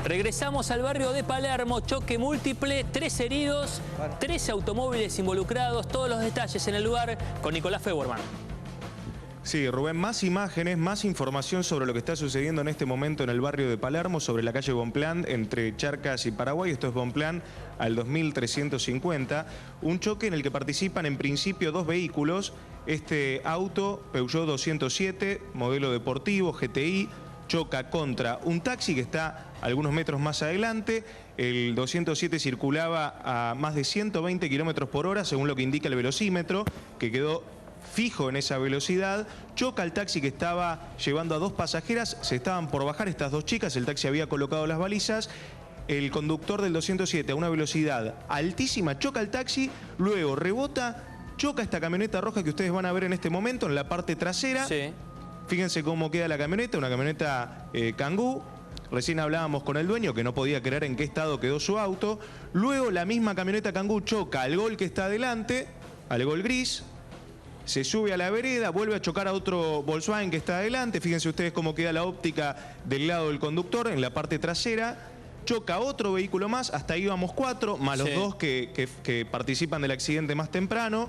Regresamos al barrio de Palermo, choque múltiple, 3 heridos, 13 automóviles involucrados, todos los detalles en el lugar con Nicolás Feuerman. Sí, Rubén, más imágenes, más información sobre lo que está sucediendo en este momento en el barrio de Palermo, sobre la calle Bonpland, entre Charcas y Paraguay. Esto es Bonpland al 2350. Un choque en el que participan en principio 2 vehículos. Este auto, Peugeot 207, modelo deportivo, GTI, choca contra un taxi que está algunos metros más adelante. El 207 circulaba a más de 120 kilómetros por hora, según lo que indica el velocímetro, que quedó fijo en esa velocidad. Choca el taxi que estaba llevando a 2 pasajeras. Se estaban por bajar estas 2 chicas. El taxi había colocado las balizas. El conductor del 207 a una velocidad altísima choca el taxi, luego rebota, choca esta camioneta roja que ustedes van a ver en este momento en la parte trasera. Sí. Fíjense cómo queda la camioneta, una camioneta Kangoo. Recién hablábamos con el dueño que no podía creer en qué estado quedó su auto. Luego la misma camioneta Kangoo choca al Gol que está adelante, al Gol gris. Se sube a la vereda, vuelve a chocar a otro Volkswagen que está adelante. Fíjense ustedes cómo queda la óptica del lado del conductor en la parte trasera. Choca otro vehículo más, hasta ahí vamos 4, más los 2 que participan del accidente más temprano.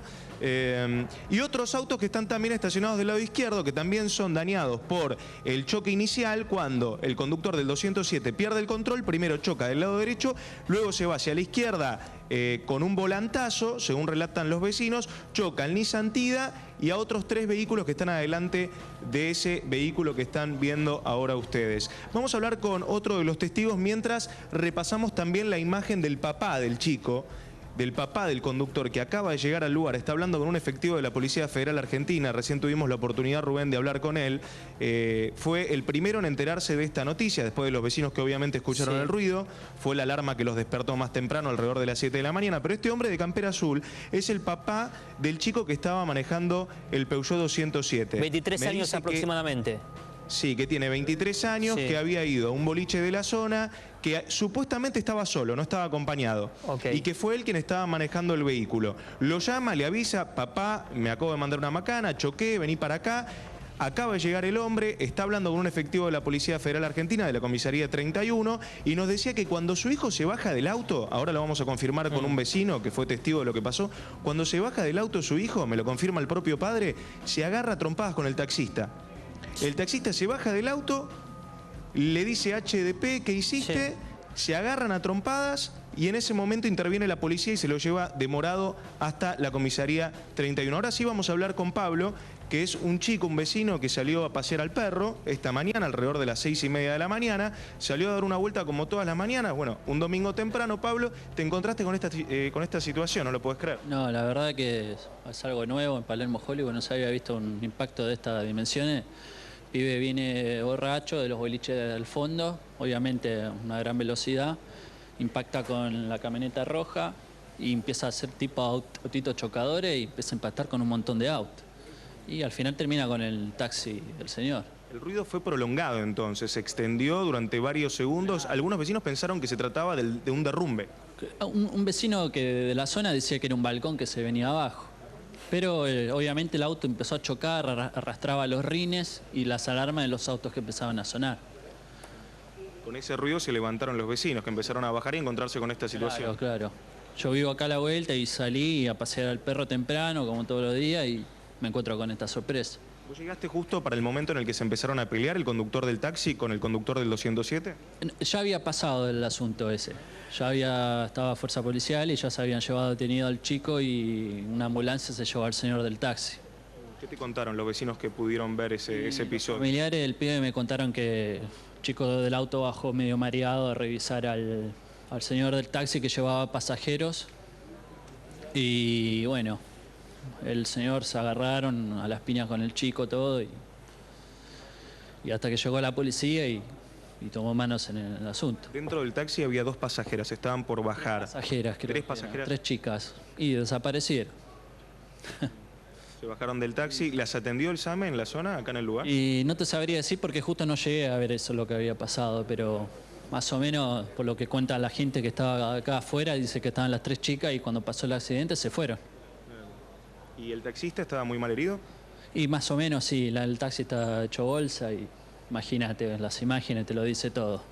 Y otros autos que están también estacionados del lado izquierdo, que también son dañados por el choque inicial, cuando el conductor del 207 pierde el control. Primero choca del lado derecho, luego se va hacia la izquierda con un volantazo, según relatan los vecinos, choca al Nissan Tida y a otros 3 vehículos que están adelante de ese vehículo que están viendo ahora ustedes. Vamos a hablar con otro de los testigos mientras repasamos también la imagen del papá del chico, del papá del conductor que acaba de llegar al lugar. Está hablando con un efectivo de la Policía Federal Argentina. Recién tuvimos la oportunidad, Rubén, de hablar con él. Fue el primero en enterarse de esta noticia, después de los vecinos que obviamente escucharon el ruido. Fue la alarma que los despertó más temprano, alrededor de las 7 de la mañana. Pero este hombre de campera azul es el papá del chico que estaba manejando el Peugeot 207. 23 años aproximadamente. Sí, que tiene 23 años, que había ido a un boliche de la zona, que supuestamente estaba solo, no estaba acompañado. Y que fue él quien estaba manejando el vehículo. Lo llama, le avisa: papá, me acabo de mandar una macana, choqué, vení para acá. Acaba de llegar el hombre, está hablando con un efectivo de la Policía Federal Argentina, de la Comisaría 31, y nos decía que cuando su hijo se baja del auto, ahora lo vamos a confirmar con un vecino que fue testigo de lo que pasó, cuando se baja del auto su hijo, me lo confirma el propio padre, se agarra a trompadas con el taxista. El taxista se baja del auto, le dice: HDP, ¿qué hiciste? Se agarran a trompadas y en ese momento interviene la policía y se lo lleva demorado hasta la Comisaría 31. Ahora sí vamos a hablar con Pablo, que es un chico, un vecino que salió a pasear al perro esta mañana, alrededor de las 6:30 de la mañana. Salió a dar una vuelta como todas las mañanas. Bueno, un domingo temprano, Pablo, te encontraste con esta situación, ¿no lo podés creer? No, la verdad que es algo nuevo en Palermo, Hollywood. No se había visto un impacto de estas dimensiones. El pibe viene borracho de los boliches del fondo, obviamente a una gran velocidad, impacta con la camioneta roja y empieza a hacer tipo autitos chocadores y empieza a impactar con un montón de autos. Y al final termina con el taxi del señor. El ruido fue prolongado entonces, se extendió durante varios segundos. Algunos vecinos pensaron que se trataba de un derrumbe. Un vecino que de la zona decía que era un balcón que se venía abajo. Pero obviamente el auto empezó a chocar, arrastraba los rines y las alarmas de los autos que empezaban a sonar. Con ese ruido se levantaron los vecinos, que empezaron a bajar y encontrarse con esta situación. Claro. Yo vivo acá a la vuelta y salí a pasear al perro temprano, como todos los días, y me encuentro con esta sorpresa. ¿Vos llegaste justo para el momento en el que se empezaron a pelear el conductor del taxi con el conductor del 207? Ya había pasado el asunto ese. Estaba fuerza policial y ya se habían llevado detenido al chico y una ambulancia se llevó al señor del taxi. ¿Qué te contaron los vecinos que pudieron ver ese episodio? Los familiares del pibe me contaron que el chico del auto bajó medio mareado a revisar al señor del taxi que llevaba pasajeros. Y bueno, el señor se agarraron a las piñas con el chico todo y hasta que llegó la policía y tomó manos en el asunto. Dentro del taxi había 2 pasajeras, estaban por bajar. 3 pasajeras, creo. 3 pasajeras. 3 chicas y desaparecieron. Se bajaron del taxi. ¿Las atendió el SAME en la zona, acá en el lugar? Y no te sabría decir porque justo no llegué a ver eso lo que había pasado, pero más o menos por lo que cuenta la gente que estaba acá afuera, dice que estaban las 3 chicas y cuando pasó el accidente se fueron. ¿Y el taxista estaba muy mal herido? Y más o menos sí, el taxi está hecho bolsa y imagínate, las imágenes te lo dice todo.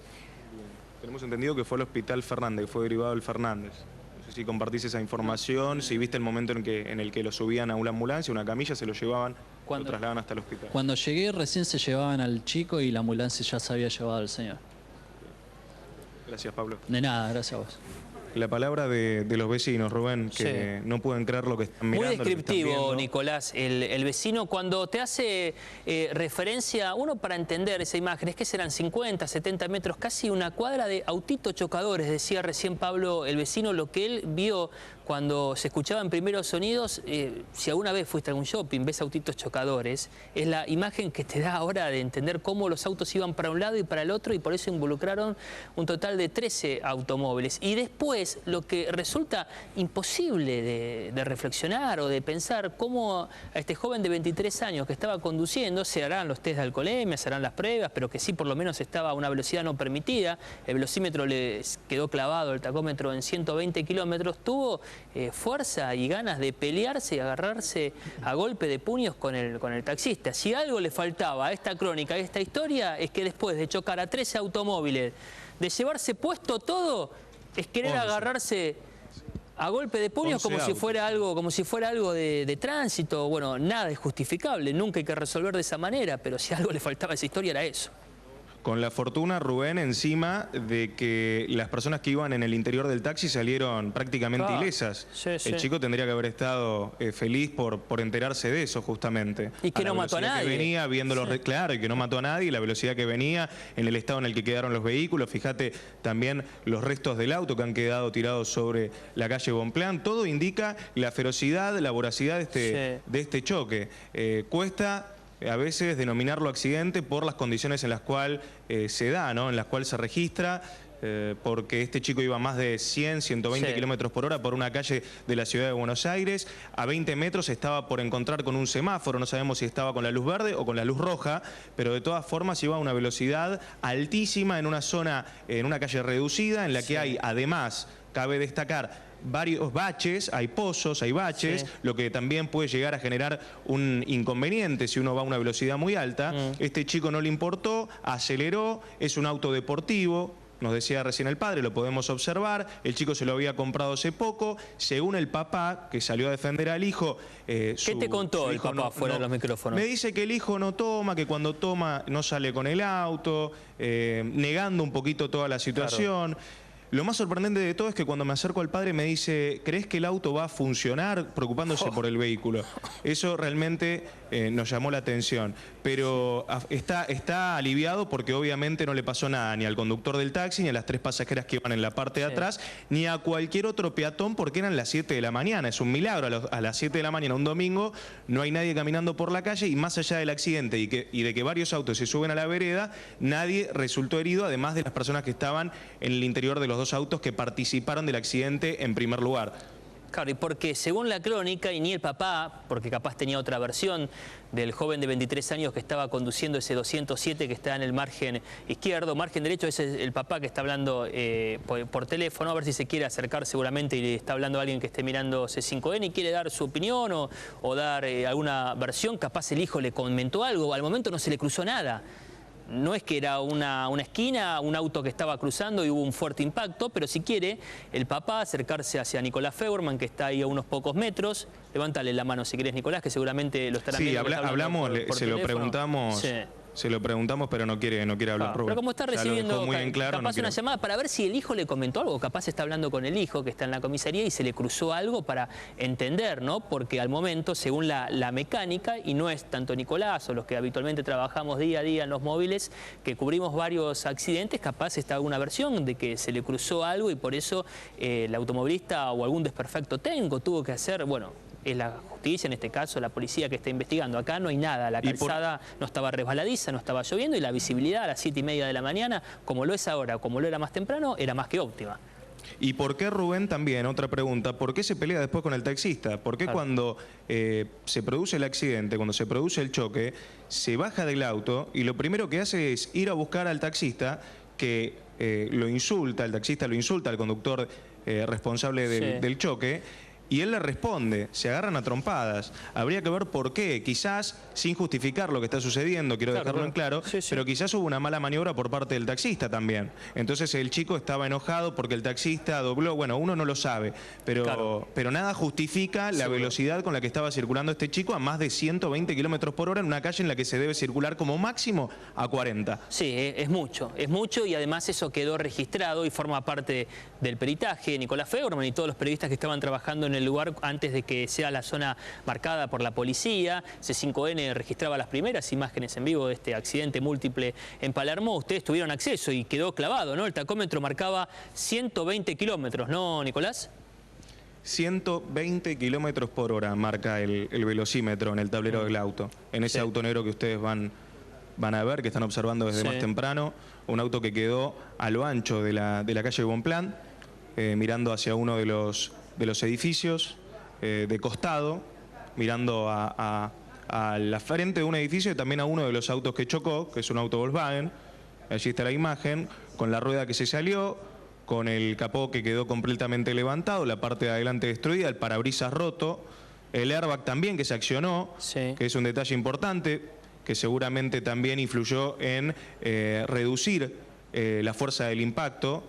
Bien. Tenemos entendido que fue al Hospital Fernández, que fue derivado del Fernández. No sé si compartís esa información, si viste el momento en el que lo subían a una ambulancia, una camilla, se lo llevaban, lo trasladaban hasta el hospital. Cuando llegué recién se llevaban al chico y la ambulancia ya se había llevado al señor. Gracias, Pablo. De nada, gracias a vos. La palabra de los vecinos, Rubén, que no pueden creer lo que están mirando. Muy descriptivo, Nicolás, el vecino cuando te hace referencia, uno para entender esa imagen, es que serán 50, 70 metros, casi una cuadra de autitos chocadores, decía recién Pablo, el vecino, lo que él vio cuando se escuchaban primeros sonidos. Si alguna vez fuiste a algún shopping, ves autitos chocadores, es la imagen que te da ahora de entender cómo los autos iban para un lado y para el otro, y por eso involucraron un total de 13 automóviles. Y después, lo que resulta imposible de reflexionar o de pensar cómo a este joven de 23 años que estaba conduciendo, se harán los test de alcoholemia, se harán las pruebas, pero que sí por lo menos estaba a una velocidad no permitida, el velocímetro le quedó clavado, el tacómetro en 120 kilómetros, tuvo fuerza y ganas de pelearse y agarrarse a golpe de puños con el taxista. Si algo le faltaba a esta crónica, a esta historia, es que después de chocar a 13 automóviles, de llevarse puesto todo, es querer agarrarse a golpe de puños como si fuera algo de tránsito. Bueno, nada es justificable, nunca hay que resolver de esa manera, pero si algo le faltaba a esa historia era eso. Con la fortuna, Rubén, encima de que las personas que iban en el interior del taxi salieron prácticamente ilesas. El chico tendría que haber estado feliz por enterarse de eso, justamente. Y que no mató a nadie. Que venía, claro, y que no mató a nadie, la velocidad que venía, en el estado en el que quedaron los vehículos. Fíjate también los restos del auto que han quedado tirados sobre la calle Bonpland. Todo indica la ferocidad, la voracidad de este choque. Cuesta a veces denominarlo accidente por las condiciones en las cuales se da, ¿no? En las cuales se registra, porque este chico iba a más de 100, 120 kilómetros por hora por una calle de la ciudad de Buenos Aires. A 20 metros estaba por encontrar con un semáforo, no sabemos si estaba con la luz verde o con la luz roja, pero de todas formas iba a una velocidad altísima en una zona, en una calle reducida, en la que hay, además, cabe destacar, varios baches, hay pozos, hay baches, lo que también puede llegar a generar un inconveniente si uno va a una velocidad muy alta. Este chico no le importó, aceleró, es un auto deportivo, nos decía recién el padre, lo podemos observar, el chico se lo había comprado hace poco, según el papá, que salió a defender al hijo. ¿Qué te contó el papá fuera de los micrófonos? Me dice que el hijo no toma, que cuando toma no sale con el auto, negando un poquito toda la situación. Lo más sorprendente de todo es que cuando me acerco al padre me dice, ¿crees que el auto va a funcionar? Preocupándose por el vehículo. Eso realmente nos llamó la atención. Pero está aliviado porque obviamente no le pasó nada ni al conductor del taxi, ni a las 3 pasajeras que iban en la parte de atrás, ni a cualquier otro peatón, porque eran las 7 de la mañana. Es un milagro, a las 7 de la mañana un domingo no hay nadie caminando por la calle, y más allá del accidente y de que varios autos se suben a la vereda, nadie resultó herido, además de las personas que estaban en el interior de los dos autos que participaron del accidente en primer lugar. Claro, y porque según la crónica, y ni el papá, porque capaz tenía otra versión del joven de 23 años que estaba conduciendo ese 207 que está en el margen izquierdo, margen derecho, ese es el papá que está hablando por teléfono, a ver si se quiere acercar seguramente y le está hablando a alguien que esté mirando C5N y quiere dar su opinión o dar alguna versión. Capaz el hijo le comentó algo, al momento no se le cruzó nada. No es que era una esquina, un auto que estaba cruzando y hubo un fuerte impacto, pero si quiere el papá acercarse hacia Nicolás Feuerman, que está ahí a unos pocos metros. Levántale la mano si querés, Nicolás, que seguramente lo estarán viendo. Sí, hablamos, por se lo preguntamos. Se lo preguntamos, pero no quiere hablar, Rubén. Pero como está recibiendo claro, capaz una llamada para ver si el hijo le comentó algo, capaz está hablando con el hijo que está en la comisaría y se le cruzó algo para entender, ¿no? Porque al momento, según la mecánica, y no es tanto Nicolás o los que habitualmente trabajamos día a día en los móviles, que cubrimos varios accidentes, capaz está alguna versión de que se le cruzó algo y por eso el automovilista o algún desperfecto técnico tuvo que hacer, bueno, es la justicia, en este caso la policía que está investigando. Acá no hay nada, la calzada no estaba resbaladiza, no estaba lloviendo y la visibilidad a las 7:30 de la mañana, como lo es ahora, como lo era más temprano, era más que óptima. ¿Y por qué, Rubén, también, otra pregunta, por qué se pelea después con el taxista? ¿Por qué cuando se produce el accidente, cuando se produce el choque, se baja del auto y lo primero que hace es ir a buscar al taxista que el taxista lo insulta al conductor responsable del choque? y él le responde, se agarran a trompadas. Habría que ver por qué, quizás sin justificar lo que está sucediendo, quiero dejarlo en claro, pero quizás hubo una mala maniobra por parte del taxista también. Entonces el chico estaba enojado porque el taxista dobló, bueno, uno no lo sabe, pero nada justifica la velocidad con la que estaba circulando este chico a más de 120 kilómetros por hora en una calle en la que se debe circular como máximo a 40. Sí, es mucho y además eso quedó registrado y forma parte del peritaje. Nicolás Feuerman y todos los periodistas que estaban trabajando en el lugar antes de que sea la zona marcada por la policía. C5N registraba las primeras imágenes en vivo de este accidente múltiple en Palermo. Ustedes tuvieron acceso y quedó clavado, ¿no? El tacómetro marcaba 120 kilómetros, ¿no, Nicolás? 120 kilómetros por hora marca el velocímetro en el tablero del auto. En ese auto negro que ustedes van a ver, que están observando desde más temprano, un auto que quedó a lo ancho de la calle Bonpland, mirando hacia uno de los edificios, de costado, mirando a la frente de un edificio y también a uno de los autos que chocó, que es un auto Volkswagen. Allí está la imagen, con la rueda que se salió, con el capó que quedó completamente levantado, la parte de adelante destruida, el parabrisas roto, el airbag también que se accionó, que es un detalle importante, que seguramente también influyó en reducir la fuerza del impacto,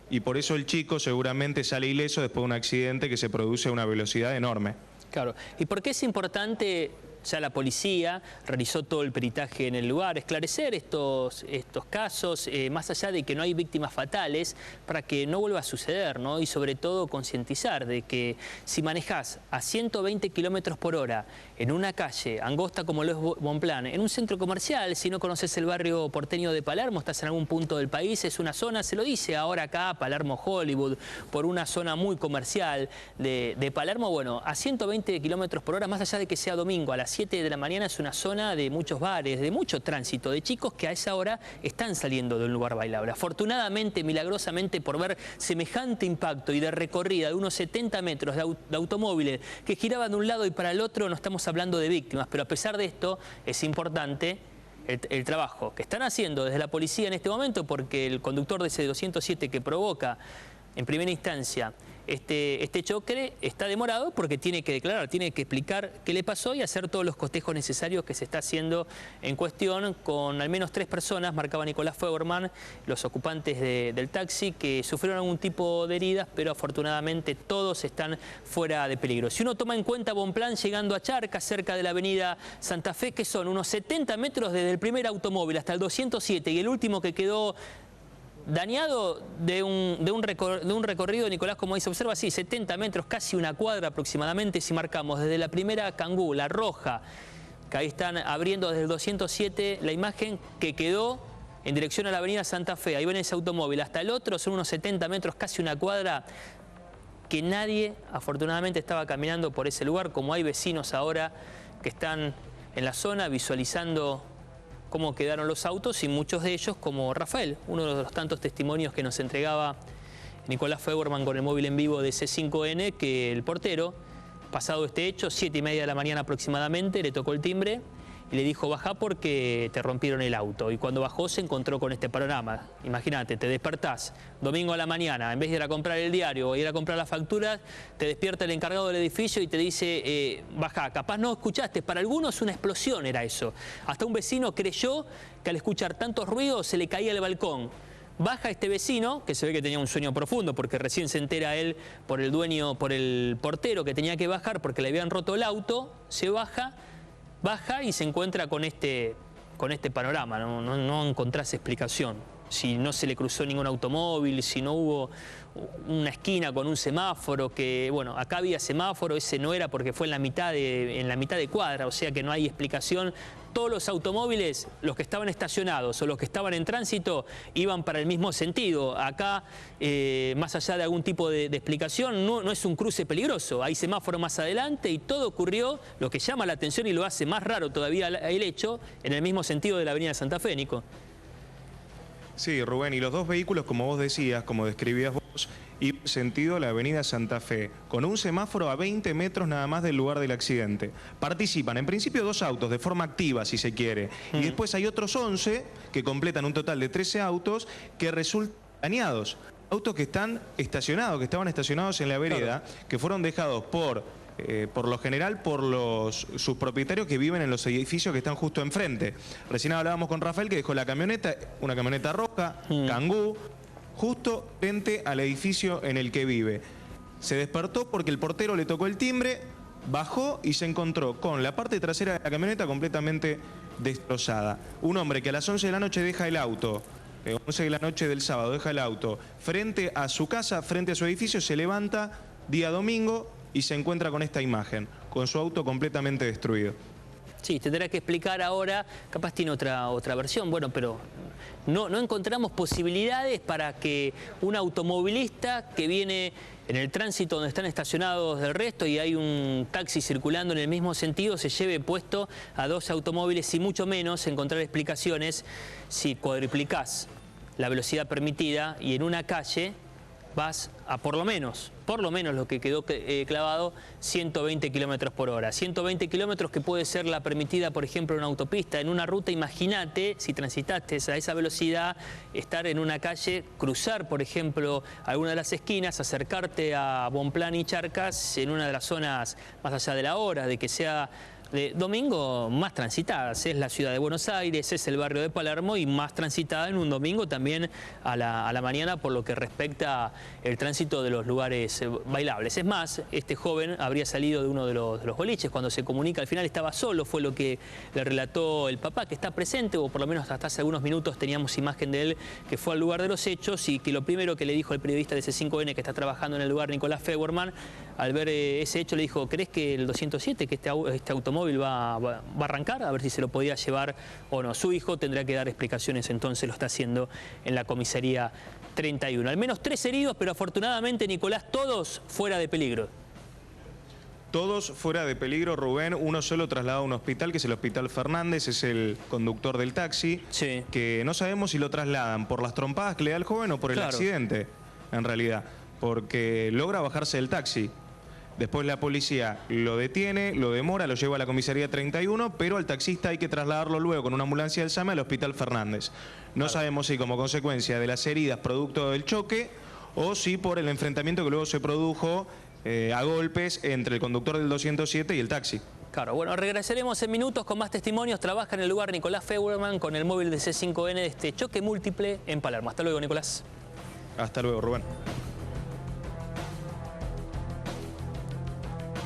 y por eso el chico seguramente sale ileso después de un accidente que se produce a una velocidad enorme. Claro. ¿Y por qué es importante? Ya la policía realizó todo el peritaje en el lugar, esclarecer estos casos, más allá de que no hay víctimas fatales, para que no vuelva a suceder, ¿no? Y sobre todo concientizar de que si manejás a 120 kilómetros por hora en una calle angosta como lo es Bonpland, en un centro comercial, si no conoces el barrio porteño de Palermo, estás en algún punto del país, es una zona, se lo dice ahora acá, Palermo Hollywood, por una zona muy comercial de Palermo, bueno, a 120 kilómetros por hora, más allá de que sea domingo, a las 7 de la mañana es una zona de muchos bares, de mucho tránsito, de chicos que a esa hora están saliendo de un lugar bailable. Afortunadamente, milagrosamente, por ver semejante impacto y de recorrida de unos 70 metros de automóviles que giraban de un lado y para el otro, no estamos hablando de víctimas, pero a pesar de esto es importante el trabajo que están haciendo desde la policía en este momento, porque el conductor de ese 207 que provoca en primera instancia este choque está demorado porque tiene que declarar, tiene que explicar qué le pasó y hacer todos los cotejos necesarios que se está haciendo en cuestión, con al menos 3 personas, marcaba Nicolás Feuerman, los ocupantes del taxi, que sufrieron algún tipo de heridas, pero afortunadamente todos están fuera de peligro. Si uno toma en cuenta Bonpland llegando a Charcas, cerca de la avenida Santa Fe, que son unos 70 metros desde el primer automóvil hasta el 207 y el último que quedó dañado de un recorrido, Nicolás, como ahí se observa, sí, 70 metros, casi una cuadra aproximadamente, si marcamos desde la primera Kangoo, la roja, que ahí están abriendo desde el 207 la imagen que quedó en dirección a la avenida Santa Fe, ahí ven ese automóvil, hasta el otro son unos 70 metros, casi una cuadra, que nadie afortunadamente estaba caminando por ese lugar, como hay vecinos ahora que están en la zona visualizando cómo quedaron los autos, y muchos de ellos, como Rafael, uno de los tantos testimonios que nos entregaba Nicolás Feuerman con el móvil en vivo de C5N, que el portero, pasado este hecho, 7:30 de la mañana aproximadamente, le tocó el timbre y le dijo: bajá porque te rompieron el auto. Y cuando bajó se encontró con este panorama. Imagínate, te despertás domingo a la mañana, en vez de ir a comprar el diario o ir a comprar las facturas, te despierta el encargado del edificio y te dice: bajá. Capaz no escuchaste, para algunos una explosión era eso. Hasta un vecino creyó que al escuchar tantos ruidos se le caía el balcón. Baja este vecino, que se ve que tenía un sueño profundo porque recién se entera él por el dueño, por el portero, que tenía que bajar porque le habían roto el auto, se baja y se encuentra con este panorama, no encontrás explicación. Si no se le cruzó ningún automóvil, si no hubo una esquina con un semáforo, que bueno, acá había semáforo, ese no era porque fue en la mitad de cuadra, o sea que no hay explicación. Todos los automóviles, los que estaban estacionados o los que estaban en tránsito, iban para el mismo sentido. Acá, más allá de algún tipo de explicación, no es un cruce peligroso. Hay semáforo más adelante y todo ocurrió, lo que llama la atención y lo hace más raro todavía el hecho, en el mismo sentido de la avenida Santa Fe, Nico. Sí, Rubén, y los dos vehículos, como vos decías, como describías vos, iban sentido la avenida Santa Fe, con un semáforo a 20 metros nada más del lugar del accidente. Participan, en principio, 2 autos, de forma activa, si se quiere. Y después hay otros 11 que completan un total de 13 autos que resultan dañados. autos que están estacionados, que estaban estacionados en la vereda, que fueron dejados por lo general por sus propietarios que viven en los edificios que están justo enfrente. Recién hablábamos con Rafael que dejó la camioneta, una camioneta roja, Kangoo, justo frente al edificio en el que vive. Se despertó porque el portero le tocó el timbre, bajó y se encontró con la parte trasera de la camioneta completamente destrozada. Un hombre que a las 11 de la noche deja el auto, 11 de la noche del sábado deja el auto frente a su casa, frente a su edificio, se levanta día domingo y se encuentra con esta imagen, con su auto completamente destruido. Sí, tendrá que explicar ahora, capaz tiene otra versión, bueno, pero no encontramos posibilidades para que un automovilista que viene en el tránsito donde están estacionados del resto y hay un taxi circulando en el mismo sentido, se lleve puesto a dos automóviles y mucho menos encontrar explicaciones si cuadruplicás la velocidad permitida y en una calle vas a por lo menos lo que quedó clavado, 120 kilómetros por hora. 120 kilómetros que puede ser la permitida, por ejemplo, en una autopista. En una ruta, imagínate, si transitaste a esa velocidad, estar en una calle, cruzar, por ejemplo, alguna de las esquinas, acercarte a Bonplan y Charcas en una de las zonas más allá de la hora, de que sea de domingo más transitadas. Es la ciudad de Buenos Aires, es el barrio de Palermo y más transitada en un domingo también a la mañana por lo que respecta el tránsito de los lugares bailables. Es más, este joven habría salido de uno de los boliches cuando se comunica, al final estaba solo, fue lo que le relató el papá, que está presente, o por lo menos hasta hace algunos minutos teníamos imagen de él, que fue al lugar de los hechos y que lo primero que le dijo el periodista de C5N que está trabajando en el lugar, Nicolás Feuerman, al ver ese hecho le dijo: ¿crees que el 207, que este automóvil va a arrancar? A ver si se lo podía llevar o no. Su hijo tendrá que dar explicaciones, entonces lo está haciendo en la comisaría 31. Al menos 3 heridos, pero afortunadamente, Nicolás, todos fuera de peligro. Todos fuera de peligro, Rubén. Uno solo trasladado a un hospital, que es el Hospital Fernández, es el conductor del taxi, sí, que no sabemos si lo trasladan por las trompadas que le da el joven o por el accidente, en realidad, porque logra bajarse del taxi. Después la policía lo detiene, lo demora, lo lleva a la comisaría 31, pero al taxista hay que trasladarlo luego con una ambulancia del SAME al Hospital Fernández. No sabemos si como consecuencia de las heridas producto del choque o si por el enfrentamiento que luego se produjo a golpes entre el conductor del 207 y el taxi. Claro, bueno, regresaremos en minutos con más testimonios. Trabaja en el lugar Nicolás Feuerman con el móvil de C5N de este choque múltiple en Palermo. Hasta luego, Nicolás. Hasta luego, Rubén.